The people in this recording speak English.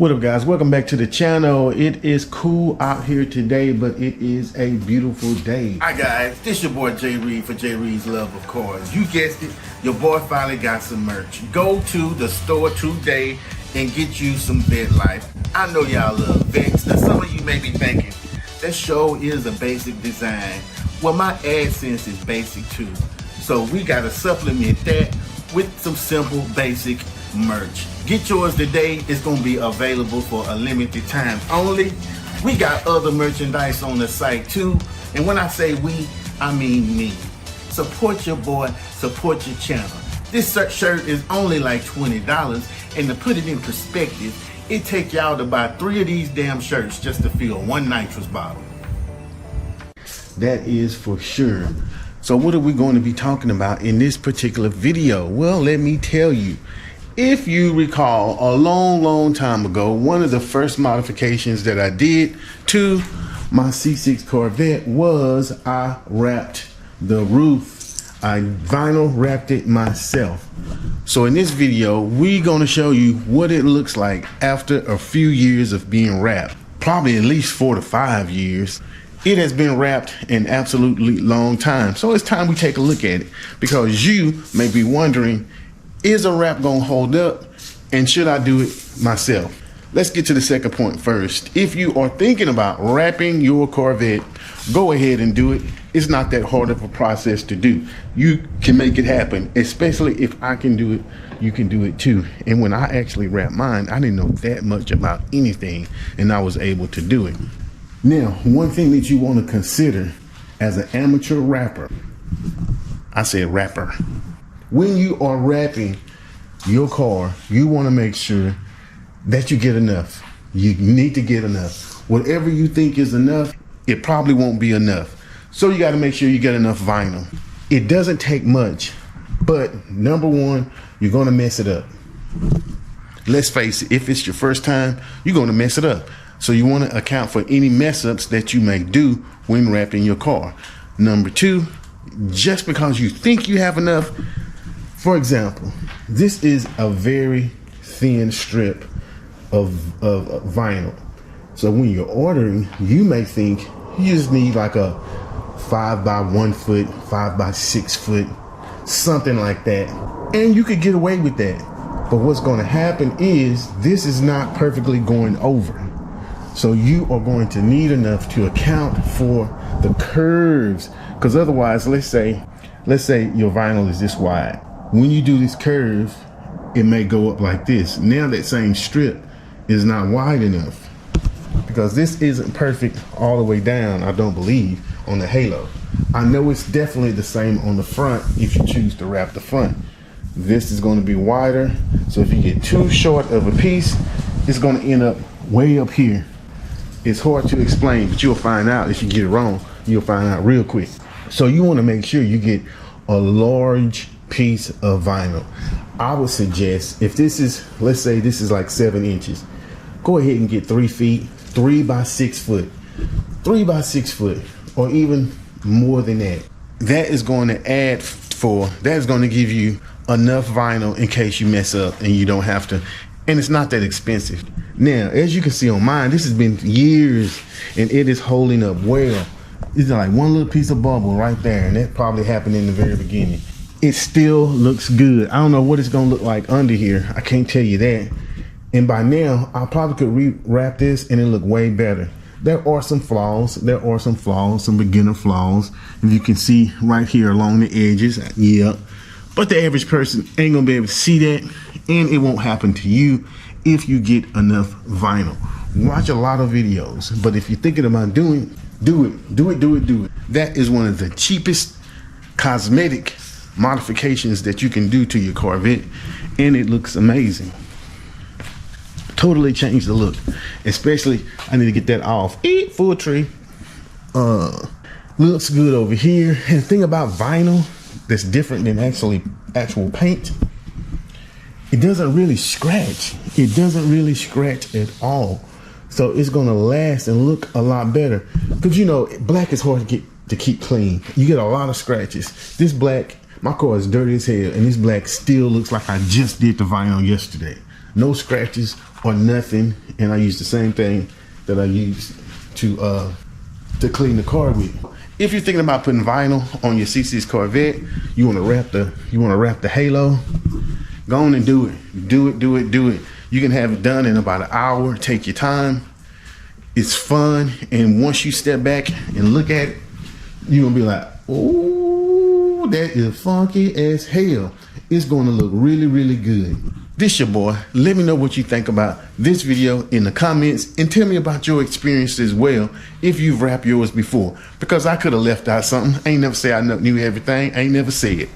What up, guys? Welcome back to the channel. It is cool out here today, but it is a beautiful day. Hi guys, this your boy Jay Reed for Jay Reed's Love of Cars. You guessed it, your boy finally got some merch. Go to the store today and get you some Vet Life. I know y'all love vets. Now some of you may be thinking, that show is a basic design. Well, my AdSense is basic too. So we gotta supplement that with some simple basic merch. Get yours today. It's gonna be available for a limited time only. We got other merchandise on the site too, and when I say we, I mean me. Support your boy, support your channel. This shirt is only like $20, and to put it in perspective, it take y'all to buy 3 of these damn shirts just to fill 1 nitrous bottle. That is for sure. So what are we going to be talking about in this particular video? Well, let me tell you. If you recall, a long time ago, one of the first modifications that I did to my C6 Corvette was I wrapped the roof. I vinyl wrapped it myself. So in this video, we're going to show you what it looks like after a few years of being wrapped. Probably at least 4 to 5 years. It has been wrapped an absolutely long time. So it's time we take a look at it, because you may be wondering, is a wrap gonna hold up, and should I do it myself? Let's get to the second point first. If you are thinking about wrapping your Corvette, go ahead and do it. It's not that hard of a process to do. You can make it happen, especially if I can do it, you can do it too. And when I actually wrapped mine, I didn't know that much about anything, and I was able to do it. Now, one thing that you want to consider as an amateur wrapper, I said wrapper. When you are wrapping your car, you want to make sure that you get enough. You need to get enough. Whatever you think is enough, it probably won't be enough. So you got to make sure you get enough vinyl. It doesn't take much, but number one, you're going to mess it up. Let's face it, if it's your first time, you're going to mess it up. So you want to account for any mess ups that you may do when wrapping your car. Number two, just because you think you have enough, for example, this is a very thin strip of vinyl. So when you're ordering, you may think you just need like a 5 by 1 foot, 5 by 6 foot, something like that. And you could get away with that. But what's going to happen is this is not perfectly going over. So you are going to need enough to account for the curves. Because otherwise, let's say your vinyl is this wide. When you do this curve, it may go up like this. Now that same strip is not wide enough, because this isn't perfect all the way down, I don't believe, on the Halo. I know it's definitely the same on the front if you choose to wrap the front. This is going to be wider, so if you get too short of a piece, it's going to end up way up here. It's hard to explain, but you'll find out. If you get it wrong, you'll find out real quick. So you want to make sure you get a large piece of vinyl. I would suggest, if this is, let's say this is like 7 inches, go ahead and get 3 feet, 3 by 6 foot, 3 by 6 foot, or even more than that. That is going to that is going to give you enough vinyl in case you mess up and you don't have to, and it's not that expensive. Now, as you can see on mine, this has been years and it is holding up well. It's like one little piece of bubble right there, and that probably happened in the very beginning. It still looks good. I don't know what it's gonna look like under here. I can't tell you that. And by now, I probably could rewrap this and it look way better. There are some flaws. Some beginner flaws. If you can see right here along the edges, yeah. But the average person ain't gonna be able to see that, and it won't happen to you if you get enough vinyl. Watch a lot of videos, but if you're thinking about doing, do it. That is one of the cheapest cosmetic modifications that you can do to your Corvette, and it looks amazing. Totally changed the look. Especially, I need to get that off. Full tree. Looks good over here. And the thing about vinyl that's different than actual paint, it doesn't really scratch. It doesn't really scratch at all. So it's gonna last and look a lot better. Because you know, black is hard to keep clean. You get a lot of scratches. This black, my car is dirty as hell, and this black still looks like I just did the vinyl yesterday. no scratches or nothing. And I use the same thing that I use to clean the car with. If you're thinking about putting vinyl on your C6 Corvette, you want to wrap the Halo, go on and do it. Do it. You can have it done in about an hour. Take your time. It's fun, and once you step back and look at it, you're gonna be like, oh, that is funky as hell. It's gonna look really, really good. This your boy. Let me know what you think about this video in the comments, and tell me about your experience as well if you've wrapped yours before, because I could have left out something. I ain't never say I knew everything. I ain't never said it.